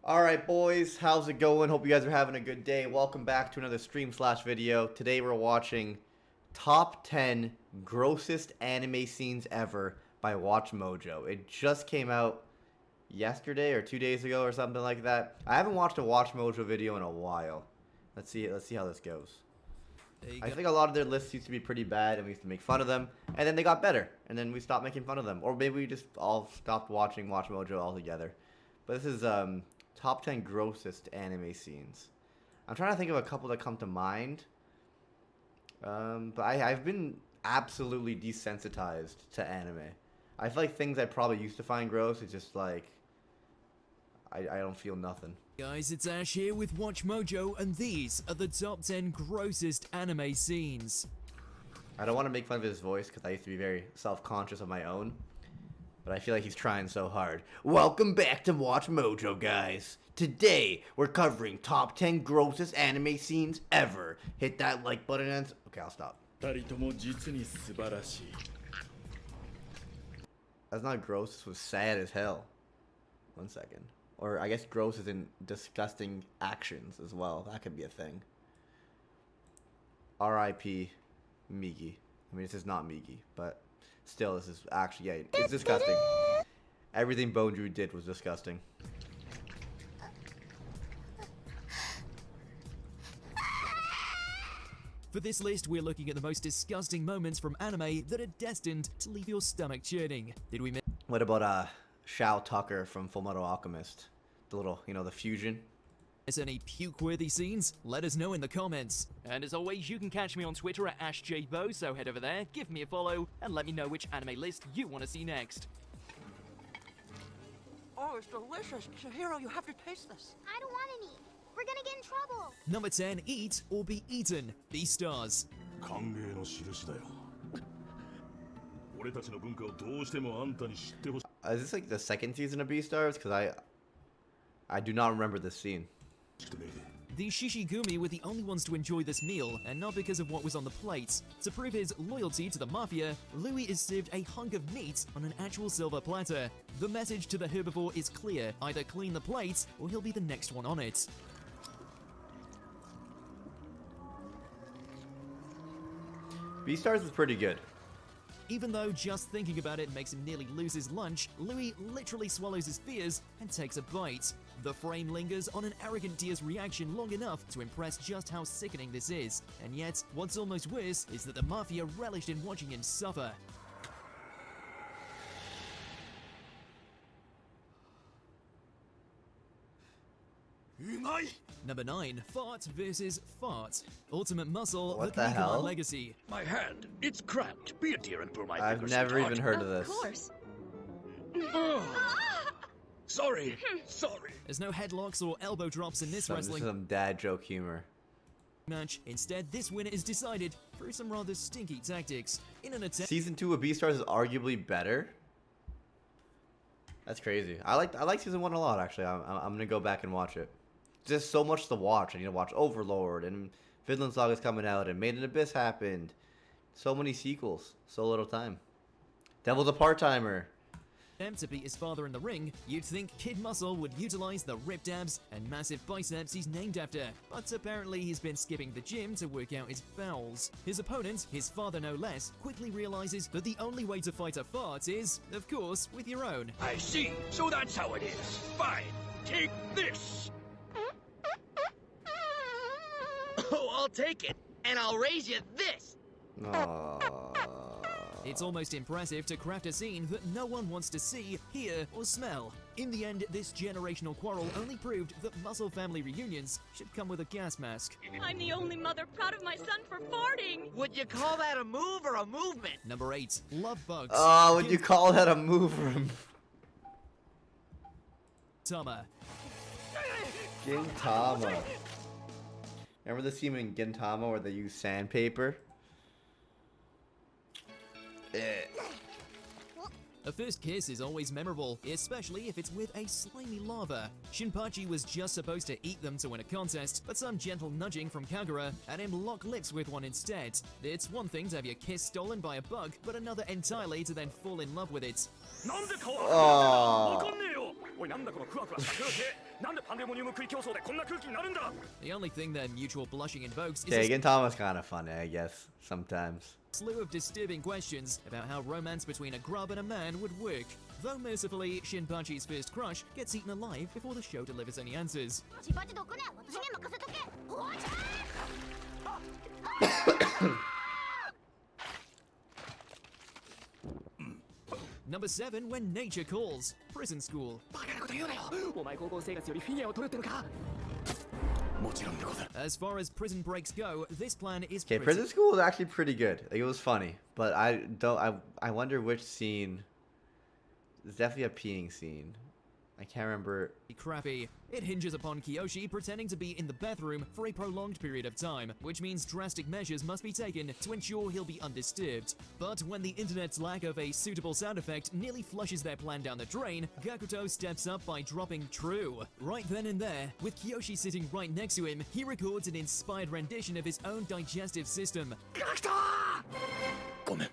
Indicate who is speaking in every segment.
Speaker 1: Alright boys, how's it going? Hope you guys are having a good day. Welcome back to another stream/video. Today we're watching Top 10 Grossest Anime Scenes Ever by WatchMojo. It just came out yesterday or 2 days ago or something like that. I haven't watched a WatchMojo video in a while. Let's see how this goes. I think a lot of their lists used to be pretty bad and we used to make fun of them, and then they got better, and then we stopped making fun of them. Or maybe we just all stopped watching WatchMojo altogether. But this is Top 10 Grossest Anime Scenes. I'm trying to think of a couple that come to mind. But I've been absolutely desensitized to anime. I feel like things I probably used to find gross, it's just like, I don't feel nothing.
Speaker 2: Guys, it's Ash here with WatchMojo, and these are the top 10 grossest anime scenes.
Speaker 1: I don't want to make fun of his voice because I used to be very self-conscious of my own. But I feel like he's trying so hard. Welcome back to WatchMojo, guys. Today, we're covering top 10 grossest anime scenes ever. Hit that like button and... Okay, I'll stop. That's not gross, this was sad as hell. 1 second. Or I guess gross is in disgusting actions as well. That could be a thing. R.I.P. Migi. I mean, this is not Migi, but... Still, this is actually, yeah, it's disgusting. Everything Bonju did was disgusting.
Speaker 2: For this list, we're looking at the most disgusting moments from anime that are destined to leave your stomach churning. Did we miss?
Speaker 1: What about Shao Tucker from Fullmetal Alchemist? The little, you know, the fusion.
Speaker 2: Any puke-worthy scenes? Let us know in the comments.
Speaker 3: And as always, you can catch me on Twitter at AshJBo, so head over there, give me a follow, and let me know which anime list you want to see next.
Speaker 4: Oh, it's delicious. Chihiro, you have to taste this.
Speaker 5: I don't want any. We're gonna get in trouble.
Speaker 2: Number 10, Eat or Be Eaten. Beastars.
Speaker 1: Is this like the second season of Beastars? Because I do not remember this scene.
Speaker 2: The Shishigumi were the only ones to enjoy this meal, and not because of what was on the plate. To prove his loyalty to the mafia, Louis is served a hunk of meat on an actual silver platter. The message to the herbivore is clear: either clean the plate, or he'll be the next one on it.
Speaker 1: Beastars is pretty good.
Speaker 2: Even though just thinking about it makes him nearly lose his lunch, Louis literally swallows his fears and takes a bite. The frame lingers on an arrogant deer's reaction long enough to impress just how sickening this is. And yet, what's almost worse is that the mafia relished in watching him suffer. Number 9, Fart vs. Fart. Ultimate Muscle,
Speaker 1: What
Speaker 2: the
Speaker 1: the hell?
Speaker 2: Legacy.
Speaker 6: My hand, it's cramped. Be a dear and pull my
Speaker 1: I've
Speaker 6: fingers,
Speaker 1: never
Speaker 6: sweetheart.
Speaker 1: even heard of this.
Speaker 5: Of course.
Speaker 6: Sorry.
Speaker 2: There's no headlocks or elbow drops in this
Speaker 1: This is
Speaker 2: wrestling
Speaker 1: some dad joke humor.
Speaker 2: match. Instead, this winner is decided through some rather stinky tactics. In an attempt
Speaker 1: Season 2 of Beastars is arguably better. That's crazy. I like season 1 a lot, actually. I'm gonna go back and watch it. Just so much to watch. I need to watch Overlord, and Vinland Saga's coming out, and Made in Abyss happened. So many sequels, so little time. Devil's a part-timer.
Speaker 2: to beat his father in the ring, you'd think Kid Muscle would utilize the ripped abs and massive biceps he's named after, but apparently he's been skipping the gym to work out his bowels. His opponent, his father no less, quickly realizes that the only way to fight a fart is, of course, with your own.
Speaker 6: I see. So that's how it is. Fine. Take this.
Speaker 4: Oh, I'll take it. And I'll raise you this.
Speaker 1: Aww.
Speaker 2: It's almost impressive to craft a scene that no one wants to see, hear, or smell. In the end, this generational quarrel only proved that muscle family reunions should come with a gas mask.
Speaker 5: I'm the only mother proud of my son for farting.
Speaker 4: Would you call that a move or a movement?
Speaker 2: Number 8, Love Bugs.
Speaker 1: Oh, would you call that a move from
Speaker 2: Gintama.
Speaker 1: Gintama? Remember the scene in Gintama where they use sandpaper?
Speaker 2: A first kiss is always memorable, especially if it's with a slimy lava. Shinpachi was just supposed to eat them to win a contest, but some gentle nudging from Kagura had him lock lips with one instead. It's one thing to have your kiss stolen by a bug, but another entirely to then fall in love with it.
Speaker 1: Oh.
Speaker 6: なんでパンデモニウム食い競争でこんな空気になるんだ
Speaker 2: The only thing their mutual blushing invokes is
Speaker 1: Jake
Speaker 2: a
Speaker 1: and Tom was kind of funny, I guess, sometimes.
Speaker 2: slew of disturbing questions about how romance between a grub and a man would work. Though mercifully, Shinpachi's first crush gets eaten alive before the show delivers any answers. Number 7, When Nature Calls. Prison School.
Speaker 3: バカなこと言うなよお前高校生活よりフィギュアを取るってのか
Speaker 2: As far as prison breaks go, this plan is
Speaker 1: Okay,
Speaker 2: pretty
Speaker 1: Prison School was actually pretty good. Like, it was funny, but I wonder which scene. There's definitely a peeing scene. I can't remember.
Speaker 2: crappy. It hinges upon Kiyoshi pretending to be in the bathroom for a prolonged period of time, which means drastic measures must be taken to ensure he'll be undisturbed. But when the internet's lack of a suitable sound effect nearly flushes their plan down the drain, Gakuto steps up by dropping True. Right then and there, with Kiyoshi sitting right next to him, he records an inspired rendition of his own digestive system.
Speaker 6: ごめん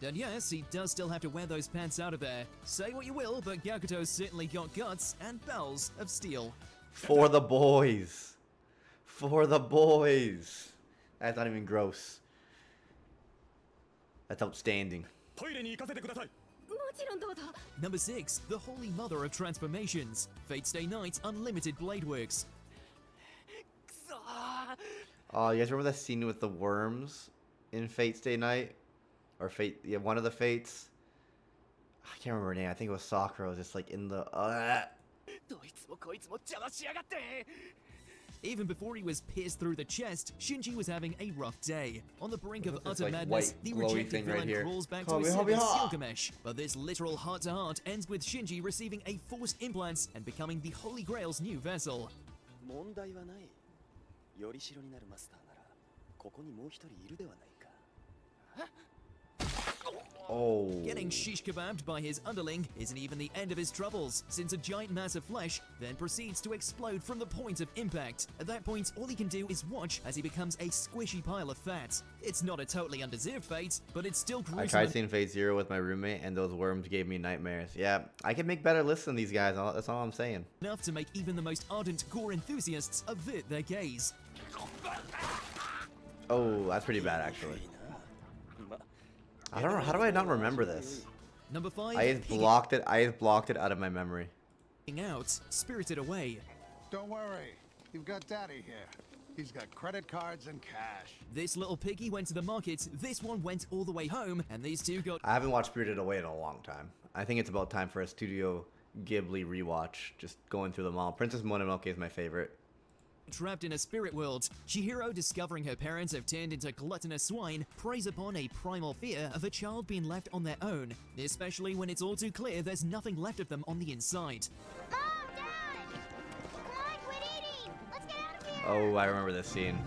Speaker 2: And yes, he does still have to wear those pants out of there. Say what you will, but Gakuto's certainly got guts and bowels of steel.
Speaker 1: For the boys. For the boys. That's not even gross. That's outstanding.
Speaker 6: トイレに行かせてください
Speaker 2: Number 6, the holy mother of transformations. Fate Stay Night's Unlimited Blade Works.
Speaker 3: くそー
Speaker 1: Oh, you guys remember that scene with the worms in Fate Stay Night? Or Fate, yeah, one of the Fates. I can't remember her name. I think it was Sakura. It was just like in the.
Speaker 3: どいつもこいつも邪魔しやがって
Speaker 2: Even before he was pierced through the chest, Shinji was having a rough day. On the brink of
Speaker 1: What's this,
Speaker 2: utter
Speaker 1: like,
Speaker 2: madness,
Speaker 1: white
Speaker 2: the
Speaker 1: glowy
Speaker 2: rejected
Speaker 1: thing right
Speaker 2: villain
Speaker 1: here?
Speaker 2: crawls back to
Speaker 1: Hobby,
Speaker 2: his
Speaker 1: hobby,
Speaker 2: servant
Speaker 1: ha!
Speaker 2: Gilgamesh. But this literal heart-to-heart ends with Shinji receiving a forced implants and becoming the Holy Grail's new vessel.
Speaker 7: 問題はないよりしろになるマスターならここにもう一人いるではないか
Speaker 1: Oh.
Speaker 2: Getting shish kebabbed by his underling isn't even the end of his troubles, since a giant mass of flesh then proceeds to explode from the point of impact. At that point, all he can do is watch as he becomes a squishy pile of fat. It's not a totally undeserved fate, but it's still gruesome.
Speaker 1: I tried seeing Fate Zero with my roommate, and those worms gave me nightmares. Yeah, I can make better lists than these guys. That's all I'm saying.
Speaker 2: Enough to make even the most ardent gore enthusiasts avert their gaze.
Speaker 1: Oh, that's pretty bad, actually.
Speaker 7: ま
Speaker 1: I don't know. How do I not remember this?
Speaker 2: Number 5,
Speaker 1: I just blocked it. I just blocked it out of my memory.
Speaker 2: Pigging out, Spirited Away.
Speaker 8: Don't worry. You've got Daddy here. He's got credit cards and cash.
Speaker 2: This little piggy went to the market, this one went all the way home, and these two got
Speaker 1: I haven't watched Spirited Away in a long time. I think it's about time for a Studio Ghibli rewatch. Just going through them all. Princess Mononoke is my favorite.
Speaker 2: trapped in a spirit world. Chihiro, discovering her parents have turned into gluttonous swine, preys upon a primal fear of a child being left on their own, especially when it's all too clear there's nothing left of them on the inside.
Speaker 5: Mom, Dad! Come on, quit eating! Let's get out of here!
Speaker 1: Oh, I remember this scene.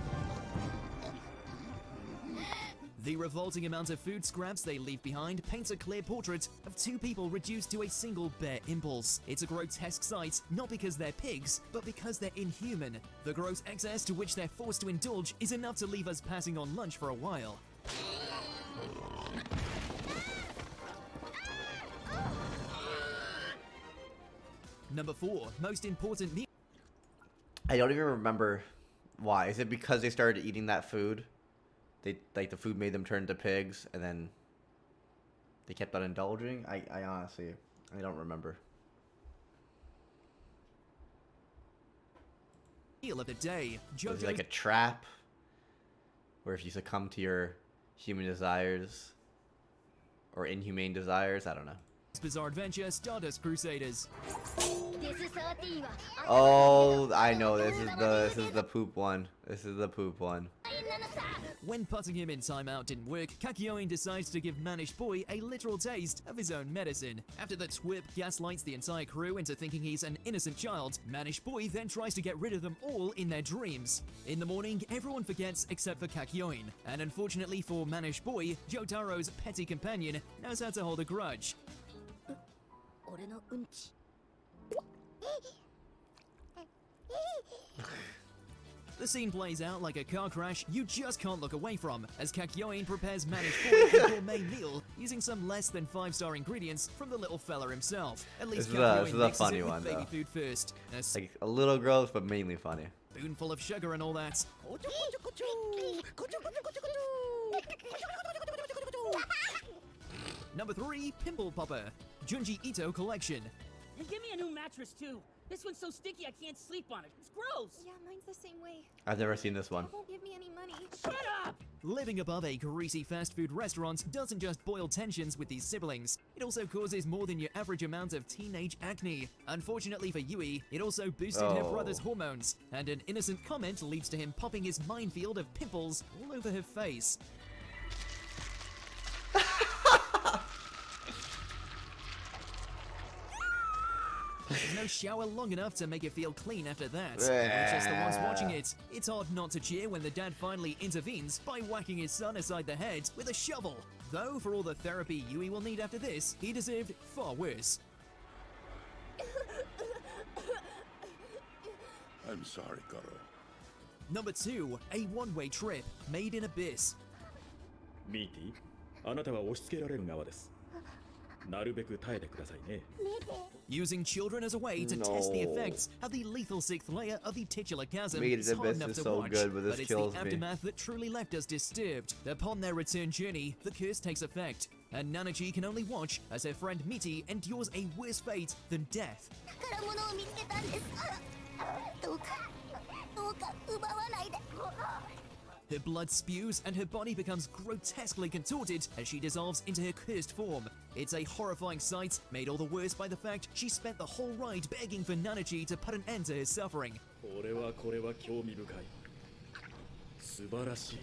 Speaker 2: The revolting amount of food scraps they leave behind paints a clear portrait of two people reduced to a single bare impulse. It's a grotesque sight, not because they're pigs, but because they're inhuman. The gross excess to which they're forced to indulge is enough to leave us passing on lunch for a while. Number 4, most important meal.
Speaker 1: I don't even remember why. Is it because they started eating that food? They like the food made them turn into pigs, and then they kept on indulging. I honestly, I don't remember.
Speaker 2: Meal of the day.
Speaker 1: Was it like a trap, where if you succumb to your human desires or inhumane desires, I don't know.
Speaker 2: Bizarre Adventure Stardust Crusaders.
Speaker 1: Oh, I know. This is the poop one. This is the poop one.
Speaker 2: When putting him in timeout didn't work, Kakyoin decides to give Manish Boy a literal taste of his own medicine. After the twip gaslights the entire crew into thinking he's an innocent child, Manish Boy then tries to get rid of them all in their dreams. In the morning, everyone forgets except for Kakyoin, and unfortunately for Manish Boy, Jotaro's petty companion knows how to hold a grudge. The scene plays out like a car crash you just can't look away from, as Kakyoin prepares managed for a gourmet meal using some less than 5-star ingredients from the little fella himself. At least
Speaker 1: This is a
Speaker 2: mixes
Speaker 1: funny
Speaker 2: it with
Speaker 1: one,
Speaker 2: baby
Speaker 1: though.
Speaker 2: food first. A
Speaker 1: Like a little gross, but mainly funny.
Speaker 2: spoonful of sugar and all that. Number 3, Pimple Popper, Junji Ito collection.
Speaker 9: And give me a new mattress too. This one's so sticky I can't sleep on it. It's gross.
Speaker 5: Yeah, mine's the same way.
Speaker 1: I've never seen this one.
Speaker 5: It won't give me any money.
Speaker 9: Shut up!
Speaker 2: Living above a greasy fast food restaurant doesn't just boil tensions with these siblings, it also causes more than your average amount of teenage acne. Unfortunately for Yui, it also boosted her brother's hormones, and an innocent comment leads to him popping his minefield of pimples all over her face. There's no shower long enough to make it feel clean after that. We're just the ones watching it. It's hard not to cheer when the dad finally intervenes by whacking his son aside the head with a shovel. Though, for all the therapy Yui will need after this, he deserved far worse.
Speaker 6: I'm sorry, Koro.
Speaker 2: Number 2, a one-way trip, made in Abyss.
Speaker 10: ミーティー、あなたは押し付けられる側です。なるべく耐えてくださいね。
Speaker 2: Using children as a way to test the effects of the lethal 6th layer of the titular chasm
Speaker 1: Made in
Speaker 2: is hard
Speaker 1: Abyss
Speaker 2: enough
Speaker 1: is
Speaker 2: to
Speaker 1: so
Speaker 2: watch,
Speaker 1: good, but this
Speaker 2: it's
Speaker 1: kills
Speaker 2: the
Speaker 1: me.
Speaker 2: aftermath that truly left us disturbed. Upon their return journey, the curse takes effect, and Nanachi can only watch as her friend Miti endures a worse fate than death.
Speaker 5: 宝物を見つけたんです。どうか奪わないで。
Speaker 2: Her blood spews and her body becomes grotesquely contorted as she dissolves into her cursed form. It's a horrifying sight, made all the worse by the fact she spent the whole ride begging for Nanachi to put an end to her suffering.
Speaker 10: これは興味深い。素晴らしい。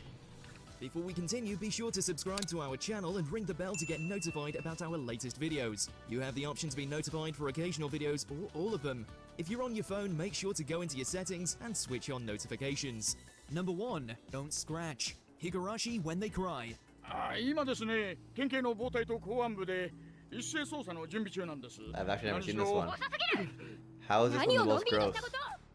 Speaker 2: Before we continue, be sure to subscribe to our channel and ring the bell to get notified about our latest videos. You have the option to be notified for occasional videos or all of them. If you're on your phone, make sure to go into your settings and switch on notifications. Number 1, don't scratch. Higurashi when they cry.
Speaker 6: 今ですね、県警の防体と公安部で一斉捜査の準備中なんです。
Speaker 1: I've actually never seen this one. How is this one the most gross?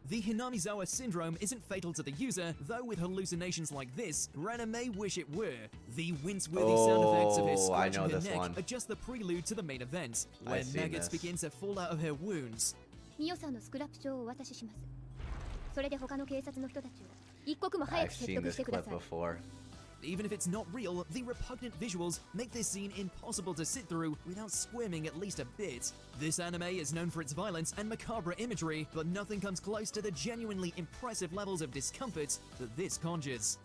Speaker 2: The Hinamizawa syndrome isn't fatal to the user, though with hallucinations like this, Rana may wish it were. The wince-worthy sound effects of her scratching her neck are just the prelude to the main event, where maggots begin to fall out of her wounds.
Speaker 5: ミオさんのスクラップ帳をお渡しします。それで他の警察の人たちを一刻も早
Speaker 1: I've
Speaker 5: く説
Speaker 1: seen
Speaker 5: 得
Speaker 1: this
Speaker 5: してくだ
Speaker 1: clip
Speaker 5: さい。
Speaker 1: before.
Speaker 2: Even if it's not real, the repugnant visuals make this scene impossible to sit through without squirming at least a bit. This anime is known for its violence and macabre imagery, but nothing comes close to the genuinely impressive levels of discomfort that this conjures.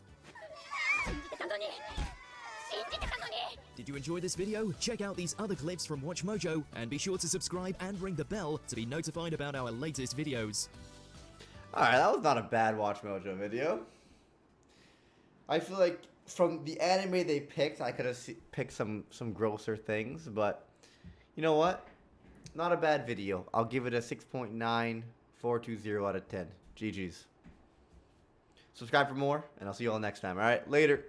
Speaker 2: Did you enjoy this video? Check out these other clips from WatchMojo, and be sure to subscribe and ring the bell to be notified about our latest videos.
Speaker 1: Alright, that was not a bad Watch Mojo video. I feel like from the anime they picked, I could have picked some grosser things, but you know what? Not a bad video. I'll give it a 6.9420 out of 10. GG's. Subscribe for more, and I'll see you all next time. Alright, later.